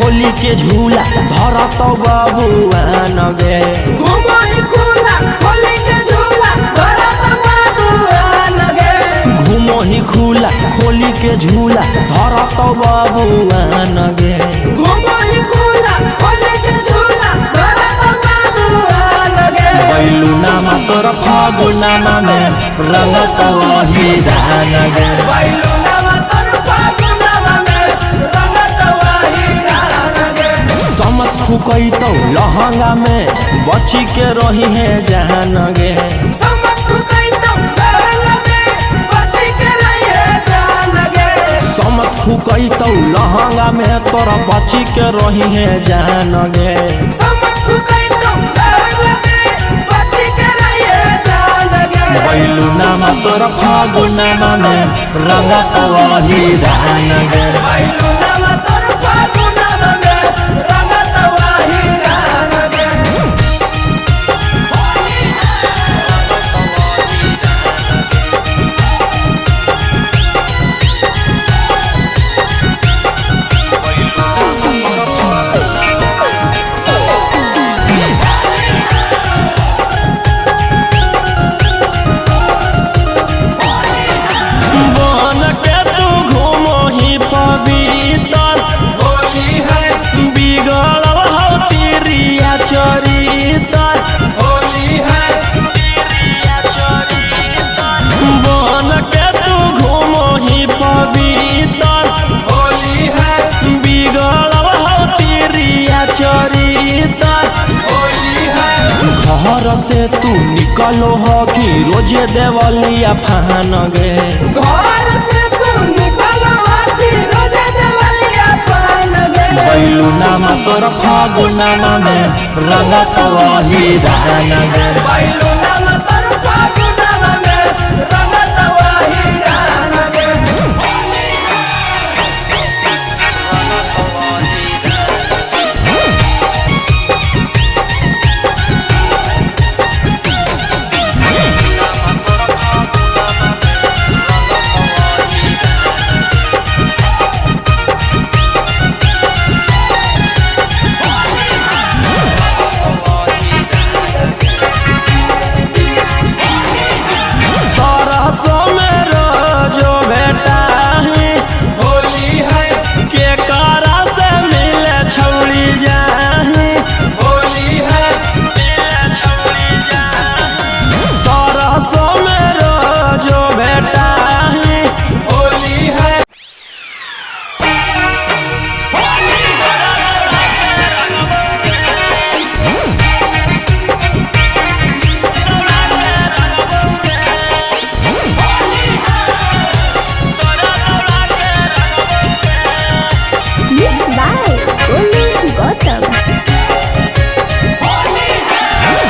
खोली के झूला धरत बबुआन गे। घुमही खुला खोली के झूला धरत बबुआन गे। घुमही खुला खोली के झूला धरत बबुआन गे। घुमही खुला खोली के झूला धरत बबुआन गे। बैलुनामा तोर फागुनामा में रंगत वही दान गे। बैलुनामा तोर फागुनामा में रंगत वही दान गे। समत फुकई तो लहंगा में बची के रही है जान गे। समत फुकई तो लहंगा में बची के रही है जान गे। समत फुकई तो लहंगा में तोरा बची के रही है जान गे। समत फुकई तो लहंगा में बची के रही है जान गे। बैलुनामा तोर फागुनामा में रंगत वही दान गे। बैलुनामा तोर फागुनामा में रंगत वही दान गे। बन के तू घूमही पवित्र होली है बिगड़ल हो तिरिया चरितर। होली है बन के तू घूमही पवित्र होली है बिगड़ल हो तिरिया चरितर। होली है घर से तू निकलो हो कि रोजे देवलिया फान गे। घर से तू निकल आती रोजे देवलिया पान गे। बैलुनामा तोर फागुनामा में रंगत वही दान गे। बैलुनामा तोर फागुनामा में रंगत वही दान गे। सरसों में रोजो बेटा है होली है के कारा से मिले छौड़ी जाही। होली है सरसों में रोजो बेटा है होली है Mixed by Olu Gautam.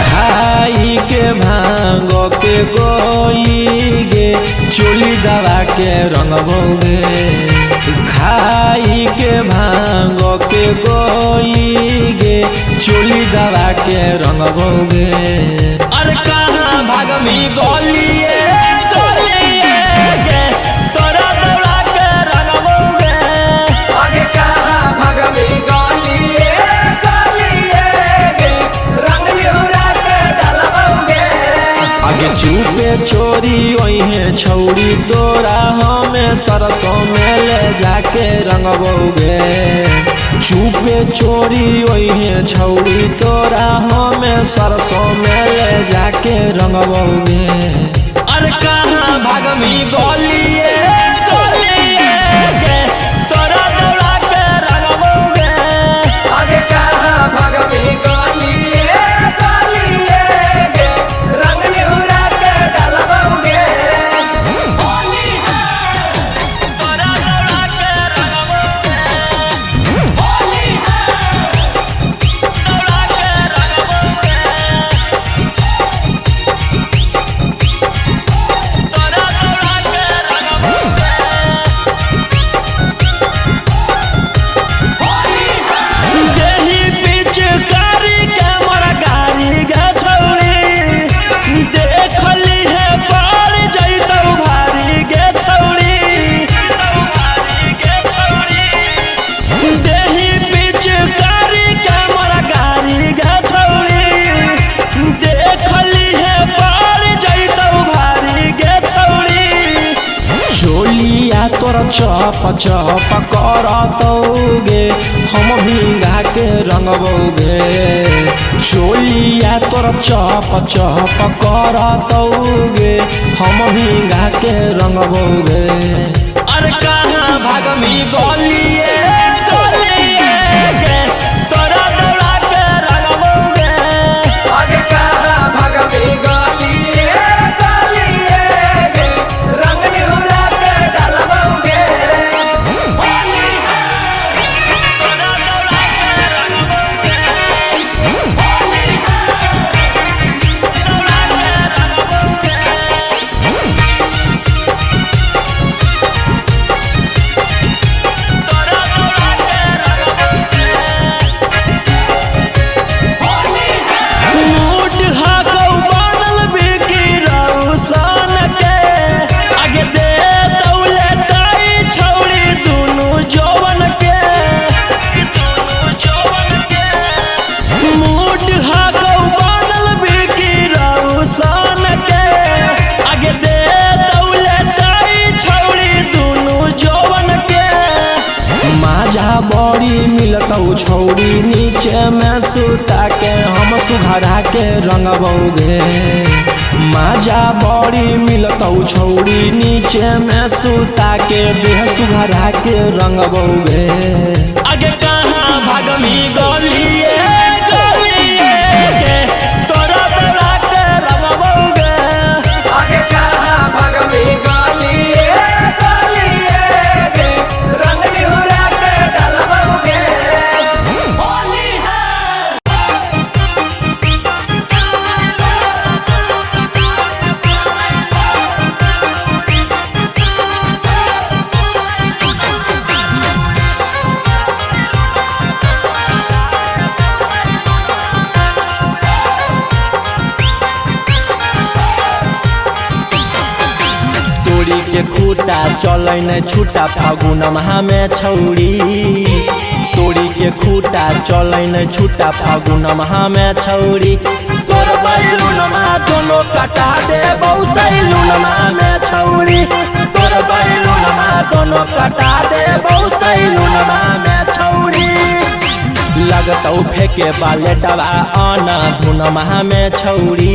खाई के भांगो के गोई गे चोली दवा के रंगबोगे। खाई के भांगो के गोई गे चोली दवा के रंगबोगे। अरे कहाँ भागमी गोलिए गोलिए गे तोरा दौड़ा के रंगबोगे। आगे कहाँ भगवी गालिए गालिए गे रंग निहुरा के डलबोगे। आगे चुपे चोरी ओहे छौड़ी तोरा हमें सरसों में ले जाके रंगबोगे। चुपे चोरी ओहे छौड़ी तोरा हमें सरसों में ले जाके रंगबोगे। अरे कहाँ भागमी गोलिए गोलिए गे तोरा दौड़ा के रंगबोगे। आगे कहाँ भगवी गालिए गालिए गे रंग निहुरा के डलबोगे। चप चप करतौगे हम भिंगा के रंगबौगे चोलिया तोर चप चप करतौगे हम भिंगा के रंगबौगे अरे कहाँ भागमी गलिए तोरा दौड़ा के रंगबौगे आगे कहाँ भागमी गलिए रंग निहुरा के डालबौगे बड़ी मिलतौ छौड़ी नीचे में सुता के हम सुघरा के रंगबौगे माजा बड़ी मिलतौ छौड़ी नीचे में सुता के देह सुघरा के रंगबौगे आगे कहाँ भागमी गलिए तोरा दौड़ा के रंगबौगे आगे कहाँ भागमी गलिए रंग निहुरा के डालबौगे तोड़ी के खूटा चलै न छूटा फागुन माह में छौड़ी तोड़ी के खूटा चलै न छूटा फागुन माह में छौड़ी तोर बैलून मा दोनों कटा दे सैलून माह में छौड़ी तोर बैलून मा दोनों कटा दे सैलून माह में छौड़ी लगतौ फेंके बाले डबा आना धुन माह में छौड़ी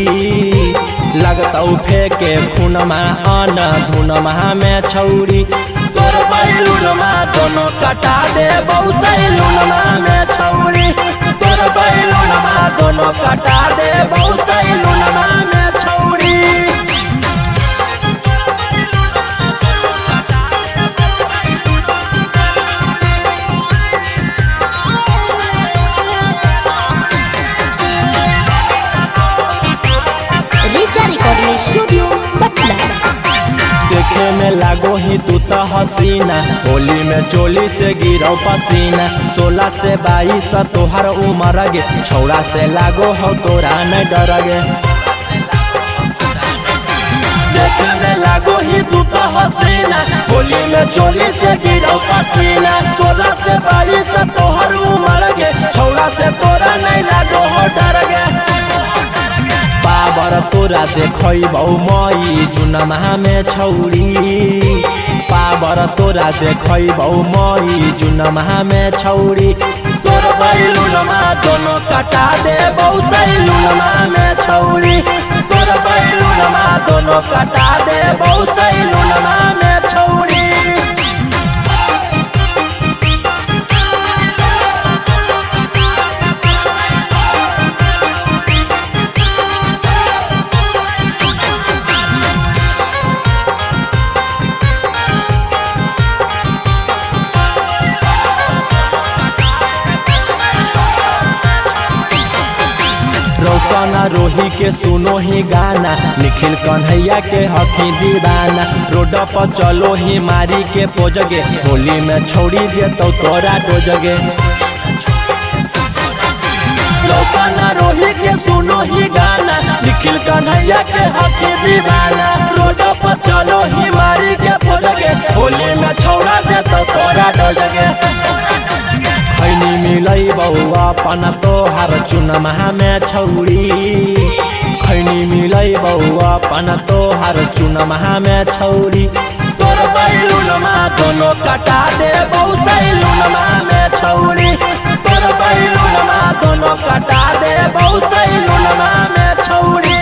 लगतौ फेंके खून मा आना धुन माह में छौड़ी तोर बैलून मा दोनों कटा दे सैलून माह में छौड़ी तोर बैलून मा दोनों कटा दे सैलून माह में छौड़ी रिकॉर्डिंग स्टूडियो पटना देखे में लागो ही तू तो हसीना होली में चोली से गिरो पसीना 16 से 22 तोहर उम्र गे छौड़ा से लागो हो तोरा न डर गे देखे में लागो ही तू तो हसीना होली में चोली से गिरो पसीना 16 से 22 तोहर उम्र गे छौड़ा से तोरा नहीं लागो हो डर गे पावर तोरा देखबौ मई जुन माह में छौड़ी पावर तोरा देखबौ मई जुन माह में छौड़ी तोर बैलून मा दोनों कटा दे सैलून माह में छौड़ी तोर बैलून मा दोनों कटा दे सैलून माह में छौड़ी रोशना रोही के सुनो ही गाना निखिल कन्हैया के हकी दीवाना रोड पर चलो ही मारी के पोजगे होली में छोड़ी दे तो तोरा डोजगे रोशना रोही के सुनो ही गाना निखिल कन्हैया के हकी दीवाना रोड पर चलो ही मारी के पोजगे होली में छोड़ा दे तो तोरा डोजगे खैनी मिलै बौआ अपन तोहार चुन माह में छौड़ी खैनी मिलै बौआ अपन तोहार चुन माह में छौड़ी तोर तोर बैलूनमा दोनों कटा दे सैलूनमा में छौरी तोर बैलूनमा दोनों कटा दे सैलूनमा में छौरी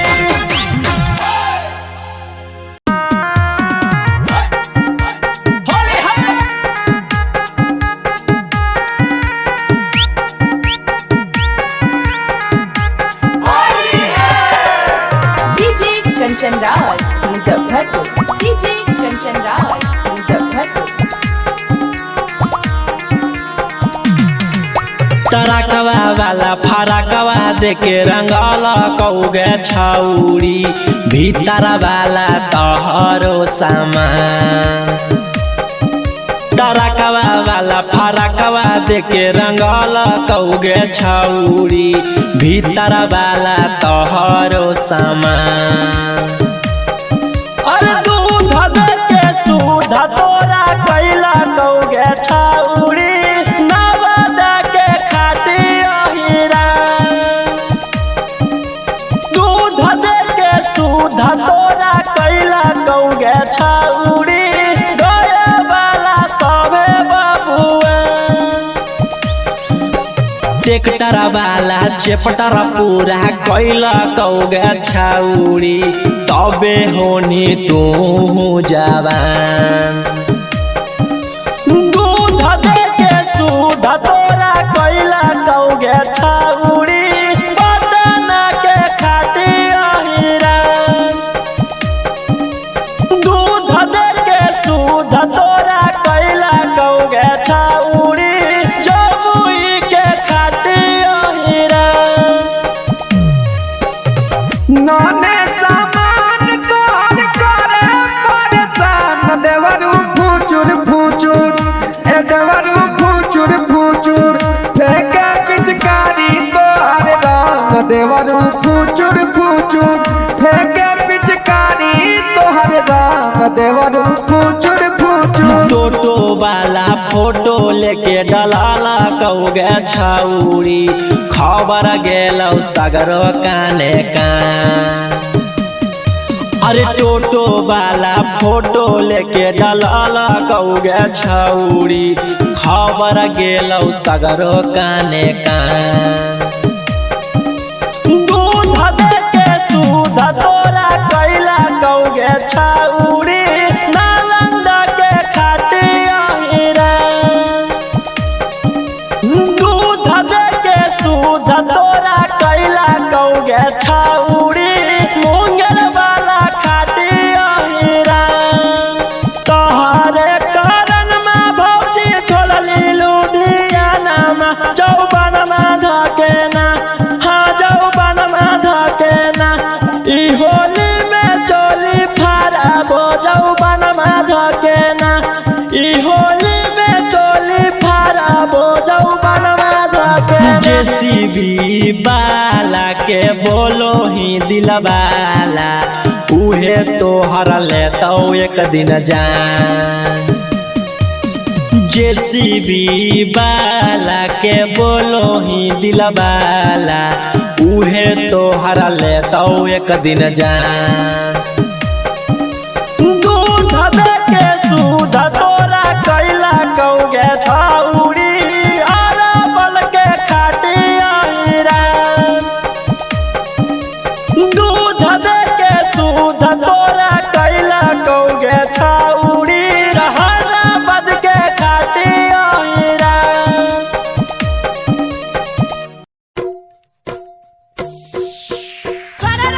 डीजे कंचन राज मुजफ्फरपुर डीजे कंचन राज मुजफ्फरपुर टरकवा वाला फरकवा देके रंगल कौगे छौरी भीतर वाला तोहरो सामान टरकवा वाला फरकवा देके रंगल कौगे छौरी भीतर वाला तोहरो सामान अरे दूध देके सूध तोरा कैला कौगे छौरी नवद के खाटी हीरा दूध देके सूध तोरा कैला कौगे छौरी ट्रैक्टर वाला चेपटर पूरा कैला कौगे छौरी तबे होनी तू जवान दूध देके सूध तोरा कैला कौगे छौरी बदन के खाटी हीरा दूध देके सूध तोरा कैला कौगे छौरी नौने सामान तोहर करे परेशान देवरू फुचुर फुचुर ए देवरू फुचुर फुचुर फेंके पिचकारी तोहर रंग देवरू फुचुर फुचुर फेंके पिचकारी तोहर रंग देवरू फुचुर फुचुर टोटो वाला फोटो लेके डलाला कौगे छौरी खबर गेलौ सगरो काने कान अरे टोटो वाला फोटो लेके डलाला कौगे छौरी खबर गेलौ सगरो काने कान दूध देके सूध तोरा कैला कौगे छौरी नालंदा के खाटी हीरा दूध देके सूध तोरा कैला कौगे छौरी मुंगेर वाला खाटी हीरा तोहरे कारण में भौजी छोड़ली लुधियाना में चौबन में धकेना हाँ चौबन में धकेना ई होली में चोली फराबो चौबन में धकेना ई होली में चोली फराबो चौबन में धकेना जेसीबी बाला के बोलो ही दिल वाला उहे तोहर लेतौ एक दिन जान जेसीबी बाला के बोलो ही दिल वाला उहे तोहर लेतौ एक दिन जान दूध देके सूध तोरा कैला कौगे छौरी अरबल के खाटी हीरा दूध देके सूध तोरा कैला कौगे छौरी अरबल के खाटी हीरा सारा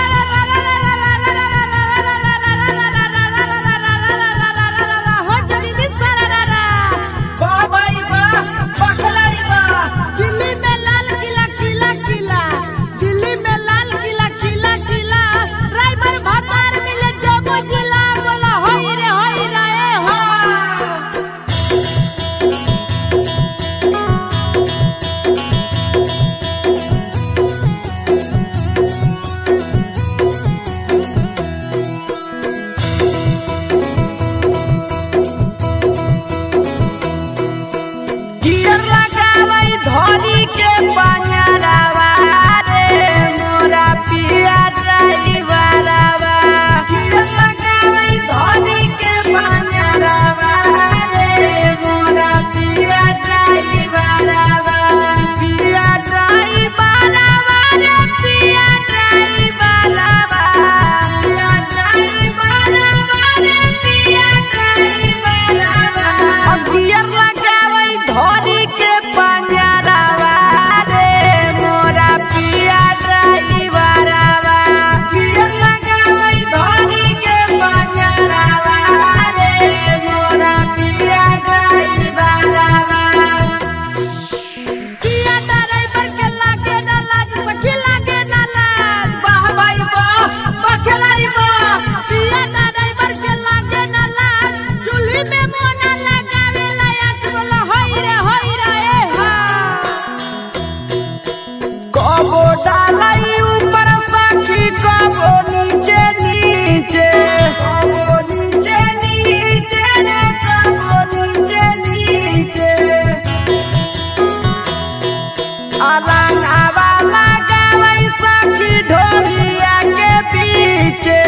रंगावा लगावै सखी ढोलिया के पीछे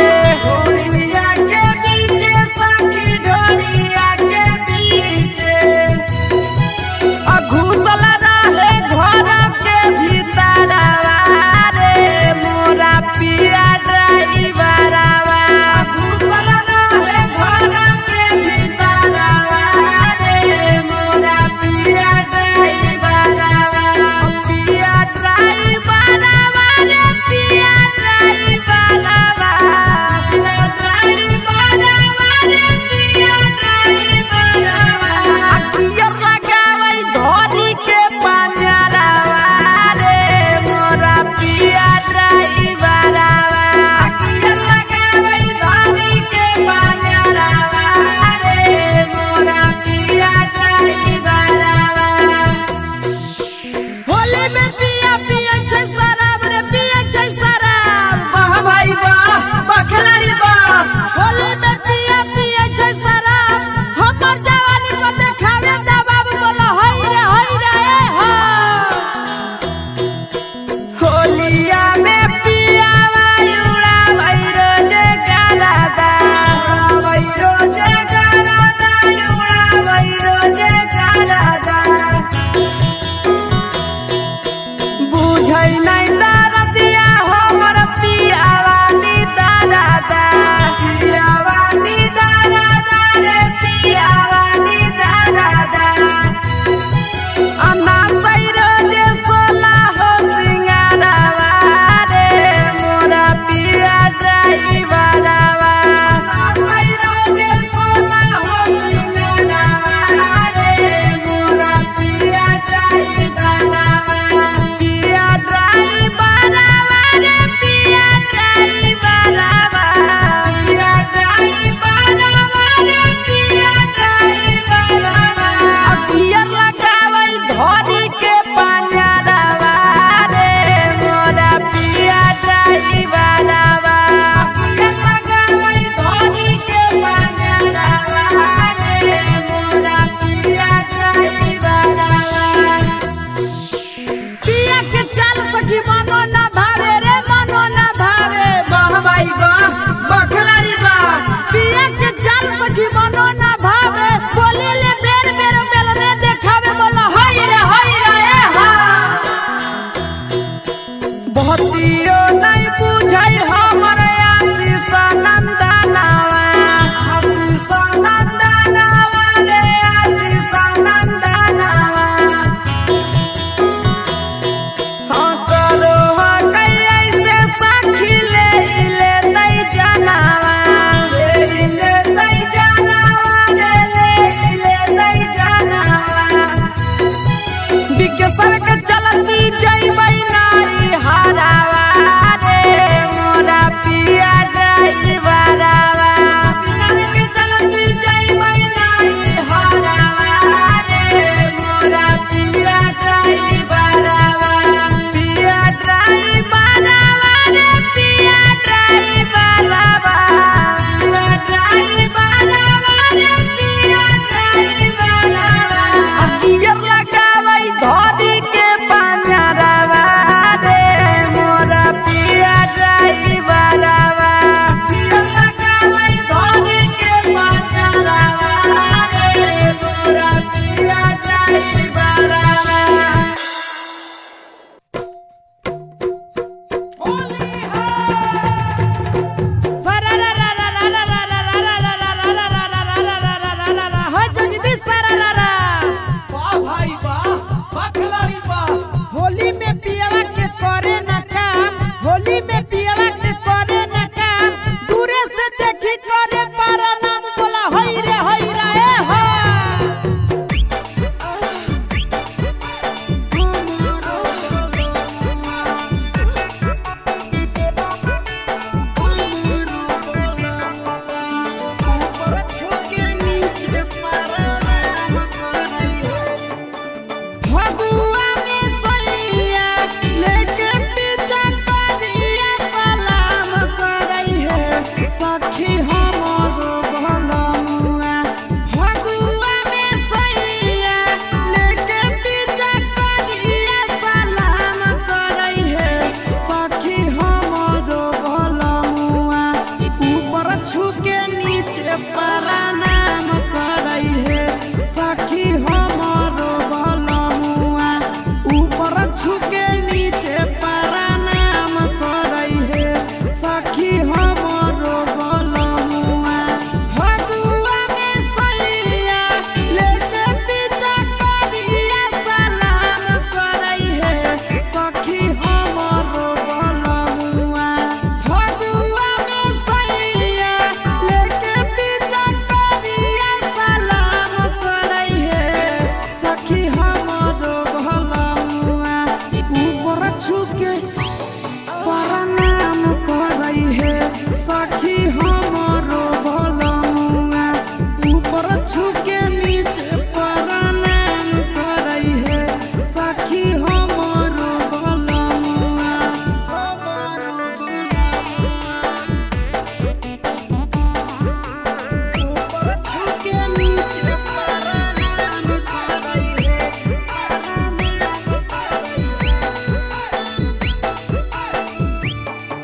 ढोलिया के पीछे सखी ढोलिया के पीछे घुसल रहे घर के भीतरवा रे मोरा पिया ड्राइवरवा घुसल रहे घर के भीतरवा रे मोरा पिया ड्राइवरवा पिया ड्राइवरवा रे पिया ड्राइवरवा पिया ड्राइवरवा रे पिया ड्राइवरवा अखिया लगावै धोरी के पंजरवा रे मोरा पिया ड्राइवरवा अखिया लगावै धोरी के पंजरवा रे मोरा पिया ड्राइवरवा होली में पिया पिया छै शराब रे पिया छै शराब वाह भाई वाह बखलारी वाह होली में पिया पिया छै शराब हमर जवानी को देखावे दबाब बोला होई रे ए हो होलिया में पिया वायुड़ा भैरो जे गारादा भैरो जे गारादा युड़ा भैरो जे गारादा बुझै नै दरदिया हमर पियावानी दादा पियावानी दादा रे पियावानी दादा अन्ना सैरो जे सोला हो सिंगारवा रे मोरा पिया ड्राइवरवा सैरो जे सोला हो सिंगारवा रे मोरा पिया ड्राइवरवा पिया ड्राइवरवा रे पिया ड्राइवरवा पिया ड्राइवरवा रे पिया ड्राइवरवा अखिया लगावै धोरी के पंजरवा रे मोरा पिया ड्राइवरवा अखिया लगावै धोरी के पंजरवा रे मोरा पिया ड्राइवरवा पिया के चल सखी मनो ना भावे रे मनो ना भावे वाह भाई वाह बखलारी वाह पिया के चल सखी मनो ना भावे बोले ले बेर बेर मेलने देखावे बोला होई रे ए हा बहुतियो नहीं बुझै हमर आशीष नंदनवा आशीष नंदनवा रे आशीष नंदनवा हाँ करो कैसे सखी ले तै जानवा ले तै जानवा रे ले तै जानवा विकेशर के चलती जइबै नाई हरावा रे मोरा सखी हमरो भलमुआ ऊपर छुके नीचे प्रणाम करई है सखी हमरो भलमुआ ऊपर छुके नीचे प्रणाम करई है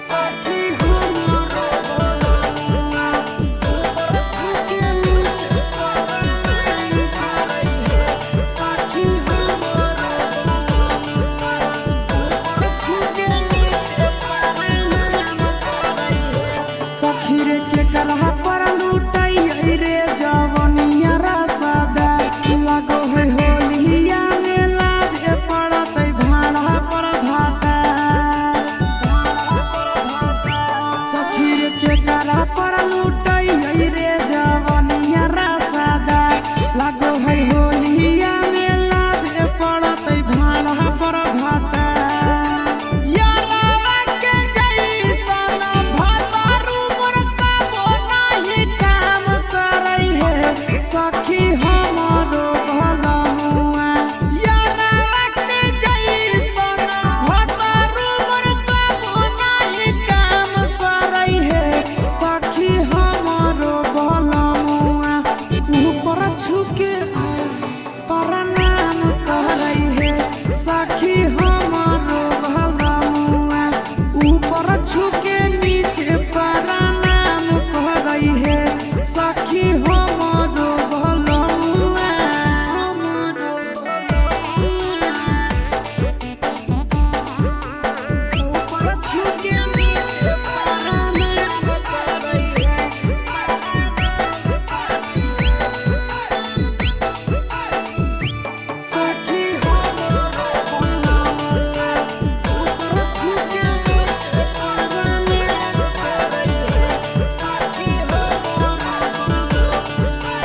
सखी हमरो भलमुआ ऊपर छुके नीचे प्रणाम करई है सखी हमरो भलमुआ ऊपर छुके नीचे प्रणाम करई है सखी रे के करहा पर लुटई रे जवनिया रसदा लगो है होलिया में लागे पड़तै भाड़ा पर भाता सखी रे के करहा पर लुटई रे जवनिया रसदा लगो है होलिया में लागे पड़तै भाड़ा पर भाता यारवा के जैसन भतारू मोर काबो नाही काम करई है सखी हमरो भलमुआ यारवा के जैसन भतारू मोर काबो नाही काम करई है सखी हमरो भलमुआ ऊपर छुके प्रणाम करई है सखी हमरो भलमुआ ऊपर छुके नीचे प्रणाम करई है सखी हमरो भलमुआ हमरो ऊपर छुके नीचे प्रणाम करई है सखी हमरो भलमुआ ऊपर छुके नीचे प्रणाम करई है सखी हमरो भलमुआ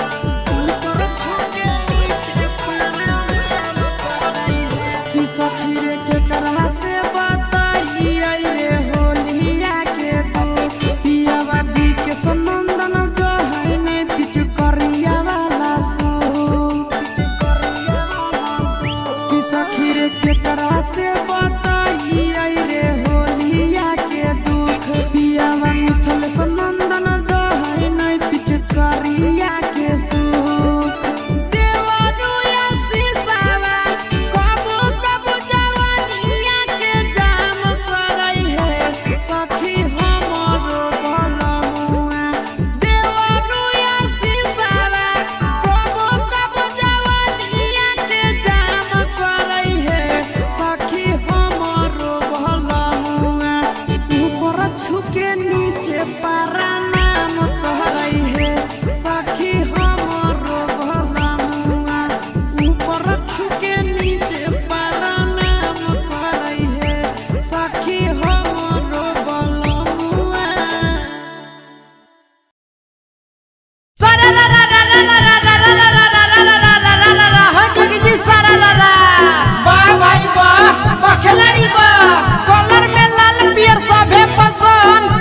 ऊपर छुके नीचे प्रणाम करई है कि सखी रे के करहा से बताई रे होलिया के दुख पियावा दी के संनंदन जो है ने पिछु करिया वाला सो कि सखी रे के करहा से बताई रे होलिया के दुख पियावा मिथल संनंदन जो है ने पिछु करिया के सुख देवानु या सीसावा कबो कबो जवानिया के जाम करई है सखी हमरो भलमुआ देवानु या सीसावा कबो कबो जवानिया के जाम करई है सखी हमरो भलमुआ ऊपर छुके नीचे प्रणाम करई है सखी हमरो भलमुआ ऊपर छुके नीचे प्रणाम करई है सखी हमरो भलमुआ सारा ला ला ला ला ला ला ला ला ला ला ला ला ला ला ला ला हो जोगी जी सारा ला ला वाह भाई वाह खिलाड़ी वाह कलर में लाल पियर सभे पसंद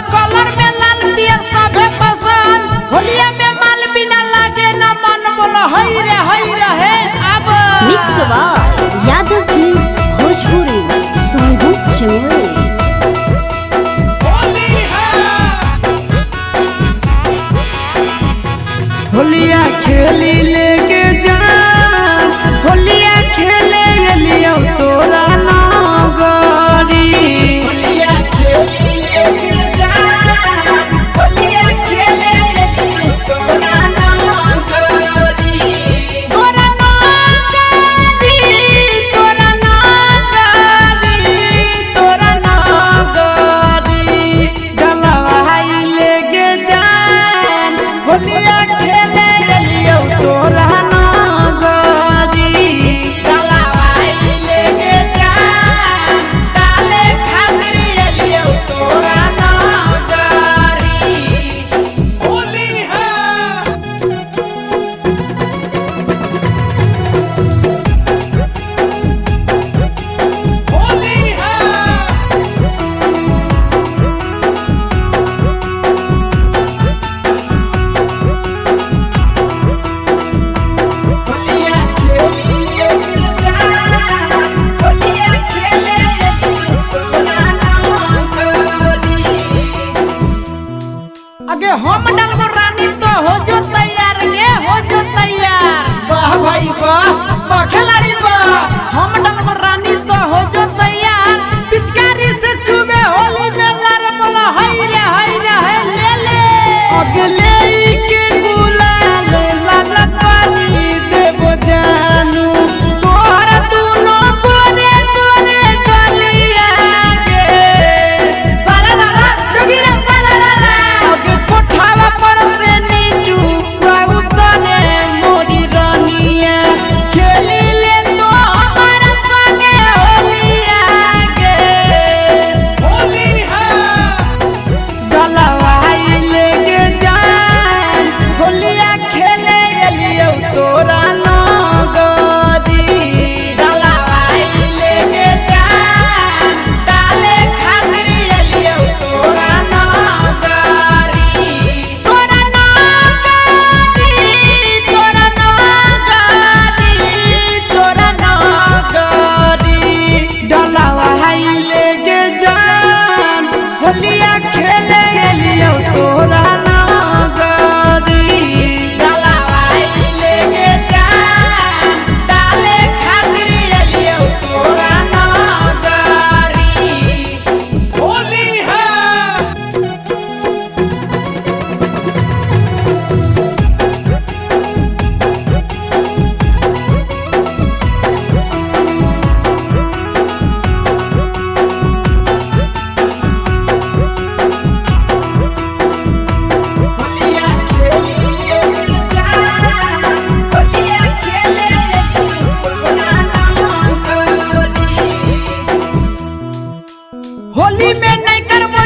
होली में नहीं करबो